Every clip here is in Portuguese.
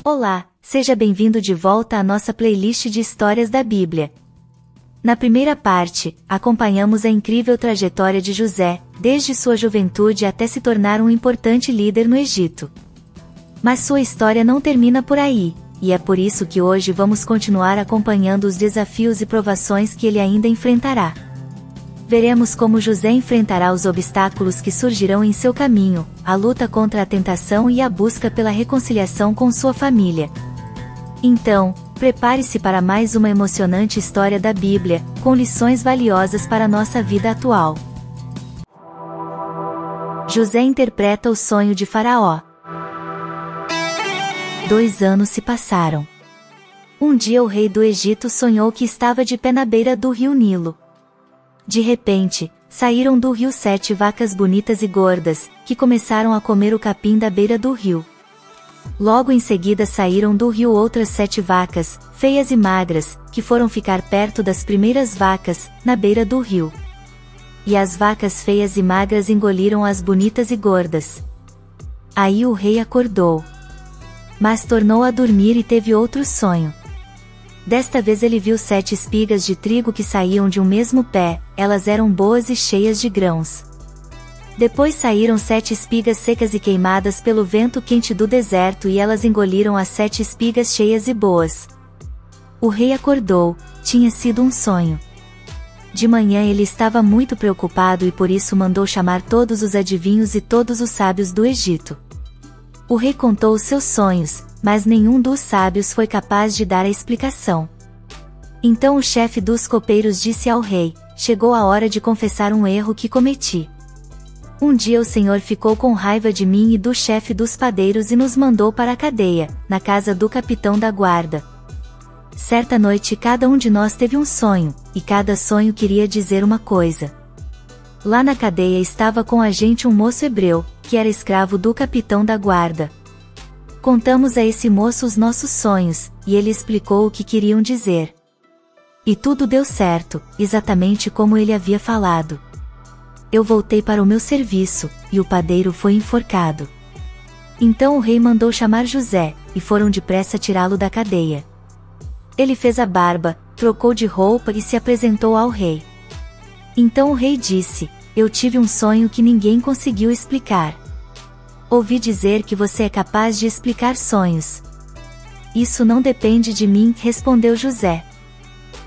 Olá, seja bem-vindo de volta à nossa playlist de histórias da Bíblia. Na primeira parte, acompanhamos a incrível trajetória de José, desde sua juventude até se tornar um importante líder no Egito. Mas sua história não termina por aí, e é por isso que hoje vamos continuar acompanhando os desafios e provações que ele ainda enfrentará. Veremos como José enfrentará os obstáculos que surgirão em seu caminho, a luta contra a tentação e a busca pela reconciliação com sua família. Então, prepare-se para mais uma emocionante história da Bíblia, com lições valiosas para a nossa vida atual. José interpreta o sonho de Faraó. 2 anos se passaram. Um dia o rei do Egito sonhou que estava de pé na beira do rio Nilo. De repente, saíram do rio 7 vacas bonitas e gordas, que começaram a comer o capim da beira do rio. Logo em seguida saíram do rio outras 7 vacas, feias e magras, que foram ficar perto das primeiras vacas, na beira do rio. E as vacas feias e magras engoliram as bonitas e gordas. Aí o rei acordou. Mas tornou a dormir e teve outro sonho. Desta vez ele viu 7 espigas de trigo que saíam de um mesmo pé, elas eram boas e cheias de grãos. Depois saíram 7 espigas secas e queimadas pelo vento quente do deserto e elas engoliram as 7 espigas cheias e boas. O rei acordou, tinha sido um sonho. De manhã ele estava muito preocupado e por isso mandou chamar todos os adivinhos e todos os sábios do Egito. O rei contou os seus sonhos, mas nenhum dos sábios foi capaz de dar a explicação. Então o chefe dos copeiros disse ao rei: chegou a hora de confessar um erro que cometi. Um dia o Senhor ficou com raiva de mim e do chefe dos padeiros e nos mandou para a cadeia, na casa do capitão da guarda. Certa noite cada um de nós teve um sonho, e cada sonho queria dizer uma coisa. Lá na cadeia estava com a gente um moço hebreu, que era escravo do capitão da guarda. Contamos a esse moço os nossos sonhos, e ele explicou o que queriam dizer. E tudo deu certo, exatamente como ele havia falado. Eu voltei para o meu serviço, e o padeiro foi enforcado. Então o rei mandou chamar José, e foram depressa tirá-lo da cadeia. Ele fez a barba, trocou de roupa e se apresentou ao rei. Então o rei disse: eu tive um sonho que ninguém conseguiu explicar. Ouvi dizer que você é capaz de explicar sonhos. Isso não depende de mim, respondeu José.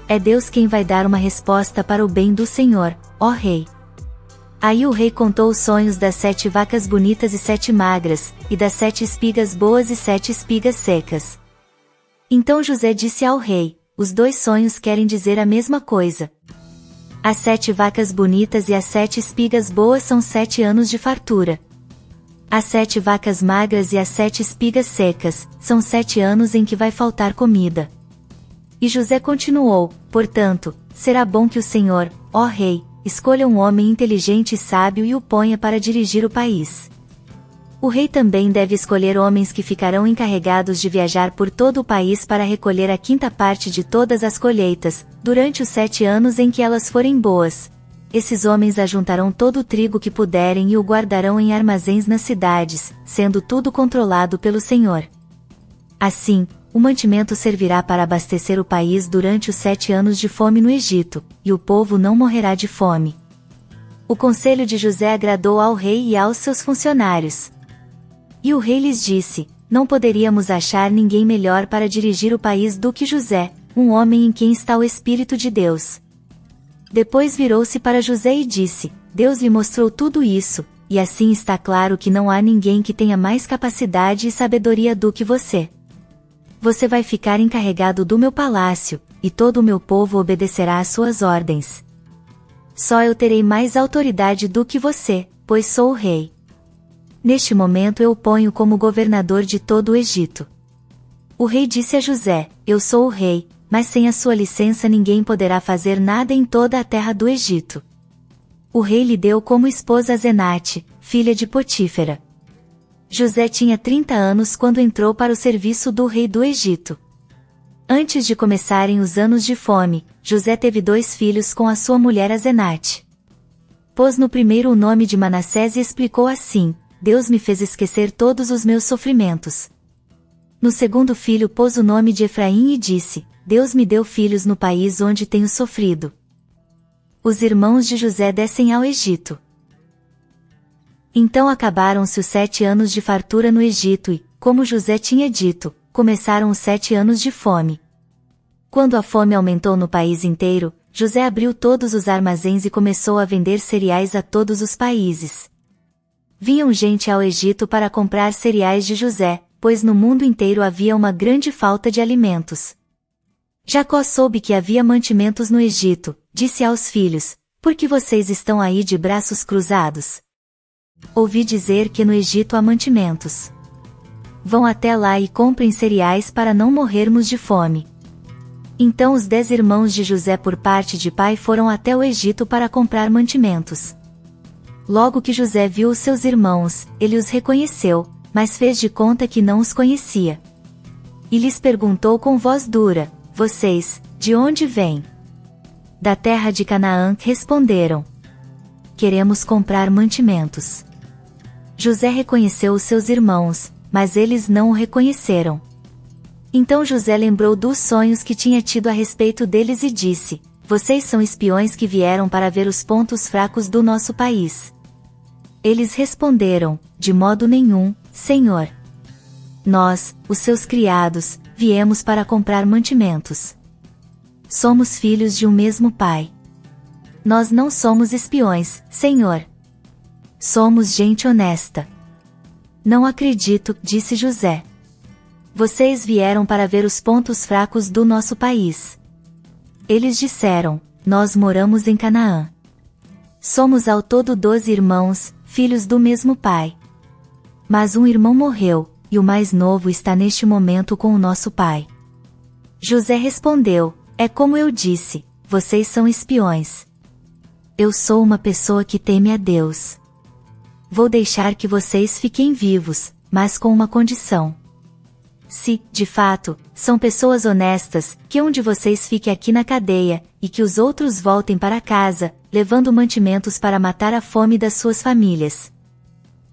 É Deus quem vai dar uma resposta para o bem do Senhor, ó rei. Aí o rei contou os sonhos das 7 vacas bonitas e 7 magras, e das 7 espigas boas e 7 espigas secas. Então José disse ao rei: os 2 sonhos querem dizer a mesma coisa. As 7 vacas bonitas e as 7 espigas boas são 7 anos de fartura. As 7 vacas magras e as 7 espigas secas, são 7 anos em que vai faltar comida. E José continuou: portanto, será bom que o Senhor, ó rei, escolha um homem inteligente e sábio e o ponha para dirigir o país. O rei também deve escolher homens que ficarão encarregados de viajar por todo o país para recolher a 5ª parte de todas as colheitas, durante os 7 anos em que elas forem boas. Esses homens ajuntarão todo o trigo que puderem e o guardarão em armazéns nas cidades, sendo tudo controlado pelo Senhor. Assim, o mantimento servirá para abastecer o país durante os 7 anos de fome no Egito, e o povo não morrerá de fome. O conselho de José agradou ao rei e aos seus funcionários. E o rei lhes disse: não poderíamos achar ninguém melhor para dirigir o país do que José, um homem em quem está o Espírito de Deus. Depois virou-se para José e disse: Deus lhe mostrou tudo isso, e assim está claro que não há ninguém que tenha mais capacidade e sabedoria do que você. Você vai ficar encarregado do meu palácio, e todo o meu povo obedecerá às suas ordens. Só eu terei mais autoridade do que você, pois sou o rei. Neste momento eu o ponho como governador de todo o Egito. O rei disse a José: eu sou o rei, mas sem a sua licença ninguém poderá fazer nada em toda a terra do Egito. O rei lhe deu como esposa Asenate, filha de Potífera. José tinha 30 anos quando entrou para o serviço do rei do Egito. Antes de começarem os anos de fome, José teve 2 filhos com a sua mulher Asenate. Pôs no primeiro o nome de Manassés e explicou assim: Deus me fez esquecer todos os meus sofrimentos. No segundo filho pôs o nome de Efraim e disse: Deus me deu filhos no país onde tenho sofrido. Os irmãos de José descem ao Egito. Então acabaram-se os 7 anos de fartura no Egito e, como José tinha dito, começaram os 7 anos de fome. Quando a fome aumentou no país inteiro, José abriu todos os armazéns e começou a vender cereais a todos os países. Vinham gente ao Egito para comprar cereais de José, pois no mundo inteiro havia uma grande falta de alimentos. Jacó soube que havia mantimentos no Egito, disse aos filhos: Por que vocês estão aí de braços cruzados? Ouvi dizer que no Egito há mantimentos. Vão até lá e comprem cereais para não morrermos de fome. Então os 10 irmãos de José por parte de pai foram até o Egito para comprar mantimentos. Logo que José viu os seus irmãos, ele os reconheceu, mas fez de conta que não os conhecia. E lhes perguntou com voz dura: Vocês, de onde vêm? Da terra de Canaã, responderam. Queremos comprar mantimentos. José reconheceu os seus irmãos, mas eles não o reconheceram. Então José lembrou dos sonhos que tinha tido a respeito deles e disse: Vocês são espiões que vieram para ver os pontos fracos do nosso país. Eles responderam: De modo nenhum, Senhor. Nós, os seus criados, viemos para comprar mantimentos. Somos filhos de um mesmo pai. Nós não somos espiões, Senhor. Somos gente honesta. Não acredito, disse José. Vocês vieram para ver os pontos fracos do nosso país. Eles disseram: Nós moramos em Canaã. Somos ao todo 12 irmãos, filhos do mesmo pai. Mas um irmão morreu, e o mais novo está neste momento com o nosso pai. José respondeu: É como eu disse, vocês são espiões. Eu sou uma pessoa que teme a Deus. Vou deixar que vocês fiquem vivos, mas com uma condição. Se, de fato, são pessoas honestas, que um de vocês fique aqui na cadeia, e que os outros voltem para casa, levando mantimentos para matar a fome das suas famílias.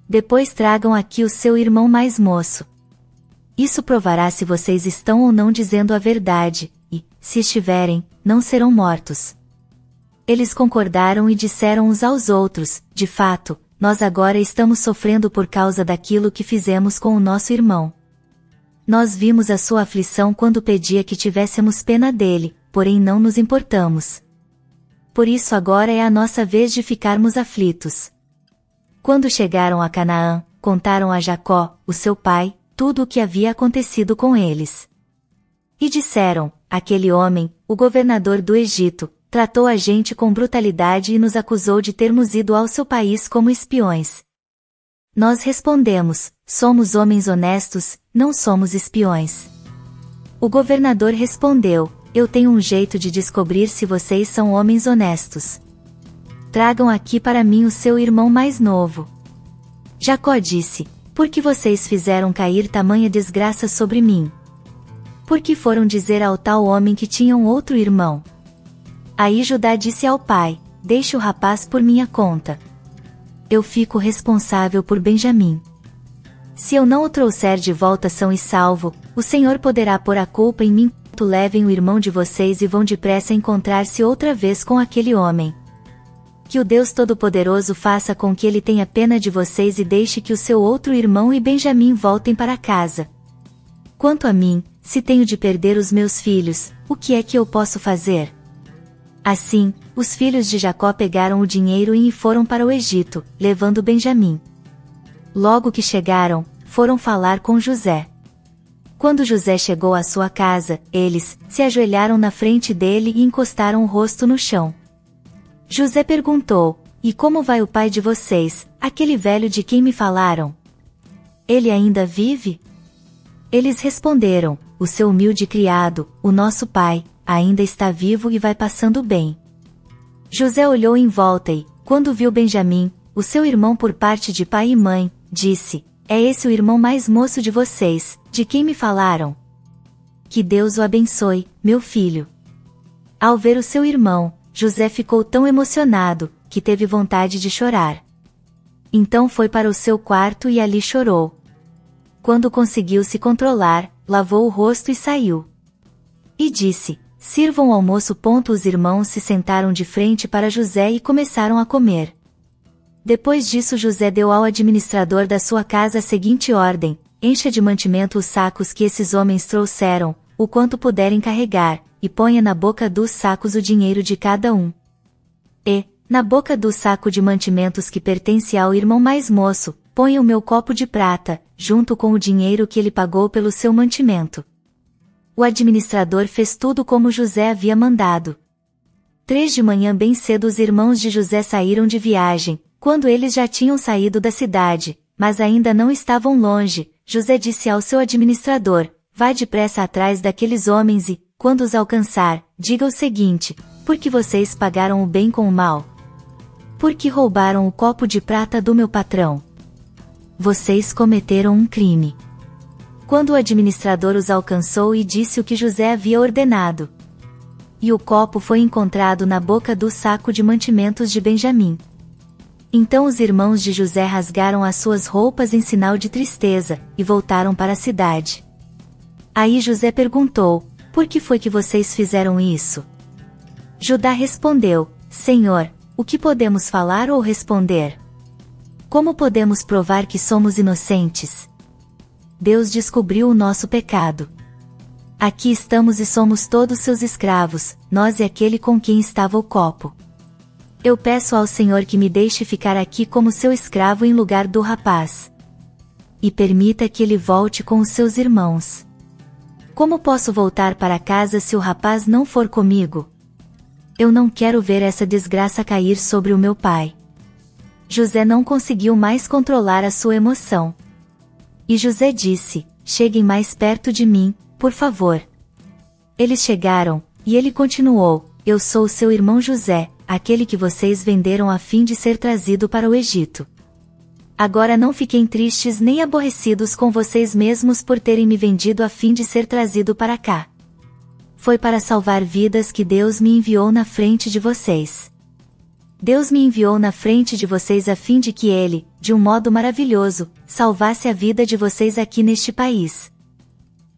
Depois tragam aqui o seu irmão mais moço. Isso provará se vocês estão ou não dizendo a verdade, e, se estiverem, não serão mortos. Eles concordaram e disseram uns aos outros: De fato, nós agora estamos sofrendo por causa daquilo que fizemos com o nosso irmão. Nós vimos a sua aflição quando pedia que tivéssemos pena dele, porém não nos importamos. Por isso agora é a nossa vez de ficarmos aflitos. Quando chegaram a Canaã, contaram a Jacó, o seu pai, tudo o que havia acontecido com eles. E disseram: Aquele homem, o governador do Egito, tratou a gente com brutalidade e nos acusou de termos ido ao seu país como espiões. Nós respondemos: Somos homens honestos, não somos espiões. O governador respondeu: Eu tenho um jeito de descobrir se vocês são homens honestos. Tragam aqui para mim o seu irmão mais novo. Jacó disse: Por que vocês fizeram cair tamanha desgraça sobre mim? Por que foram dizer ao tal homem que tinha um outro irmão? Aí Judá disse ao pai: Deixe o rapaz por minha conta. Eu fico responsável por Benjamim. Se eu não o trouxer de volta são e salvo, o Senhor poderá pôr a culpa em mim. Levem o irmão de vocês e vão depressa encontrar-se outra vez com aquele homem. Que o Deus Todo-Poderoso faça com que ele tenha pena de vocês e deixe que o seu outro irmão e Benjamim voltem para casa. Quanto a mim, se tenho de perder os meus filhos, o que é que eu posso fazer? Assim, os filhos de Jacó pegaram o dinheiro e foram para o Egito, levando Benjamim. Logo que chegaram, foram falar com José. Quando José chegou à sua casa, eles se ajoelharam na frente dele e encostaram o rosto no chão. José perguntou: E como vai o pai de vocês, aquele velho de quem me falaram? Ele ainda vive? Eles responderam: O seu humilde criado, o nosso pai, ainda está vivo e vai passando bem. José olhou em volta e, quando viu Benjamim, o seu irmão por parte de pai e mãe, disse: É esse o irmão mais moço de vocês, de quem me falaram? Que Deus o abençoe, meu filho. Ao ver o seu irmão, José ficou tão emocionado, que teve vontade de chorar. Então foi para o seu quarto e ali chorou. quando conseguiu se controlar, lavou o rosto e saiu. E disse: sirvam o almoço. Os irmãos se sentaram de frente para José e começaram a comer. Depois disso José deu ao administrador da sua casa a seguinte ordem: encha de mantimento os sacos que esses homens trouxeram, o quanto puderem carregar, e ponha na boca dos sacos o dinheiro de cada um. E, na boca do saco de mantimentos que pertence ao irmão mais moço, ponha o meu copo de prata, junto com o dinheiro que ele pagou pelo seu mantimento. O administrador fez tudo como José havia mandado. 3 de manhã bem cedo os irmãos de José saíram de viagem. Quando eles já tinham saído da cidade, mas ainda não estavam longe, José disse ao seu administrador: vá depressa atrás daqueles homens e, quando os alcançar, diga o seguinte: por que vocês pagaram o bem com o mal? Por que roubaram o copo de prata do meu patrão? Vocês cometeram um crime. Quando o administrador os alcançou e disse o que José havia ordenado. E o copo foi encontrado na boca do saco de mantimentos de Benjamim. Então os irmãos de José rasgaram as suas roupas em sinal de tristeza, e voltaram para a cidade. Aí José perguntou: por que foi que vocês fizeram isso? Judá respondeu: Senhor, o que podemos falar ou responder? Como podemos provar que somos inocentes? Deus descobriu o nosso pecado. Aqui estamos e somos todos seus escravos, nós e aquele com quem estava o copo. Eu peço ao Senhor que me deixe ficar aqui como seu escravo em lugar do rapaz. E permita que ele volte com os seus irmãos. Como posso voltar para casa se o rapaz não for comigo? Eu não quero ver essa desgraça cair sobre o meu pai. José não conseguiu mais controlar a sua emoção. E José disse: cheguem mais perto de mim, por favor. Eles chegaram, e ele continuou: eu sou o seu irmão José, aquele que vocês venderam a fim de ser trazido para o Egito. Agora não fiquem tristes nem aborrecidos com vocês mesmos por terem me vendido a fim de ser trazido para cá. Foi para salvar vidas que Deus me enviou na frente de vocês. Deus me enviou na frente de vocês a fim de que Ele, de um modo maravilhoso, salvasse a vida de vocês aqui neste país.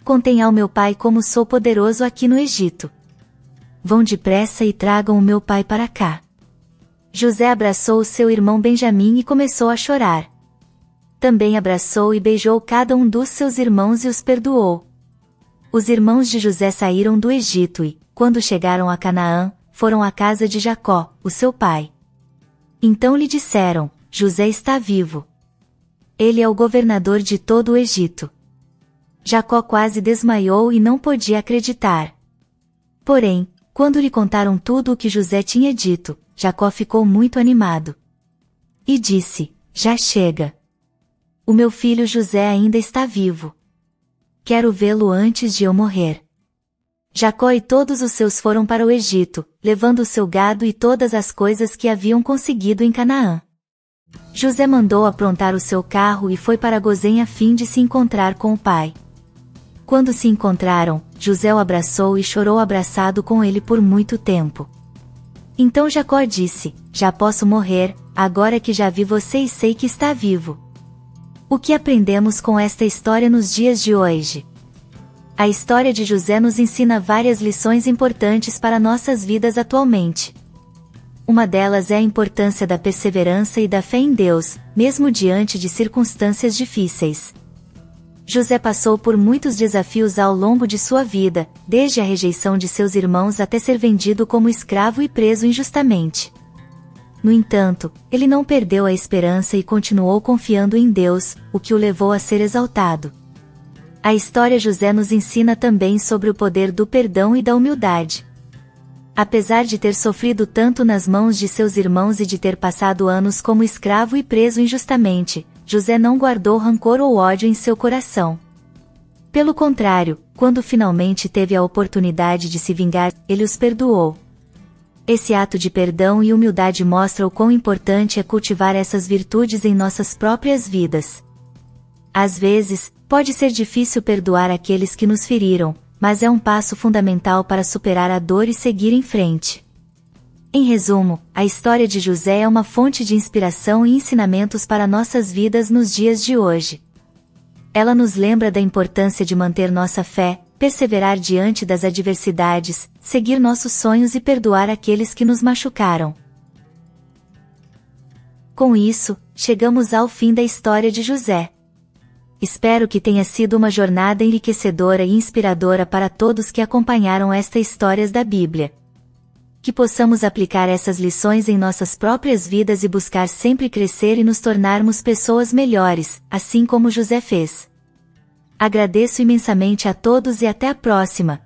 Contem ao meu pai como sou poderoso aqui no Egito. Vão depressa e tragam o meu pai para cá. José abraçou o seu irmão Benjamim e começou a chorar. Também abraçou e beijou cada um dos seus irmãos e os perdoou. Os irmãos de José saíram do Egito e, quando chegaram a Canaã, foram à casa de Jacó, o seu pai. Então lhe disseram: José está vivo. Ele é o governador de todo o Egito. Jacó quase desmaiou e não podia acreditar. Porém, quando lhe contaram tudo o que José tinha dito, Jacó ficou muito animado. E disse: já chega. O meu filho José ainda está vivo. Quero vê-lo antes de eu morrer. Jacó e todos os seus foram para o Egito, levando o seu gado e todas as coisas que haviam conseguido em Canaã. José mandou aprontar o seu carro e foi para Gozém a fim de se encontrar com o pai. Quando se encontraram, José o abraçou e chorou abraçado com ele por muito tempo. Então Jacó disse: já posso morrer, agora que já vi você e sei que está vivo. O que aprendemos com esta história nos dias de hoje? A história de José nos ensina várias lições importantes para nossas vidas atualmente. Uma delas é a importância da perseverança e da fé em Deus, mesmo diante de circunstâncias difíceis. José passou por muitos desafios ao longo de sua vida, desde a rejeição de seus irmãos até ser vendido como escravo e preso injustamente. No entanto, ele não perdeu a esperança e continuou confiando em Deus, o que o levou a ser exaltado. A história José nos ensina também sobre o poder do perdão e da humildade. Apesar de ter sofrido tanto nas mãos de seus irmãos e de ter passado anos como escravo e preso injustamente, José não guardou rancor ou ódio em seu coração. Pelo contrário, quando finalmente teve a oportunidade de se vingar, ele os perdoou. Esse ato de perdão e humildade mostra o quão importante é cultivar essas virtudes em nossas próprias vidas. Às vezes, pode ser difícil perdoar aqueles que nos feriram, mas é um passo fundamental para superar a dor e seguir em frente. Em resumo, a história de José é uma fonte de inspiração e ensinamentos para nossas vidas nos dias de hoje. Ela nos lembra da importância de manter nossa fé, perseverar diante das adversidades, seguir nossos sonhos e perdoar aqueles que nos machucaram. Com isso, chegamos ao fim da história de José. Espero que tenha sido uma jornada enriquecedora e inspiradora para todos que acompanharam estas histórias da Bíblia. Que possamos aplicar essas lições em nossas próprias vidas e buscar sempre crescer e nos tornarmos pessoas melhores, assim como José fez. Agradeço imensamente a todos e até a próxima.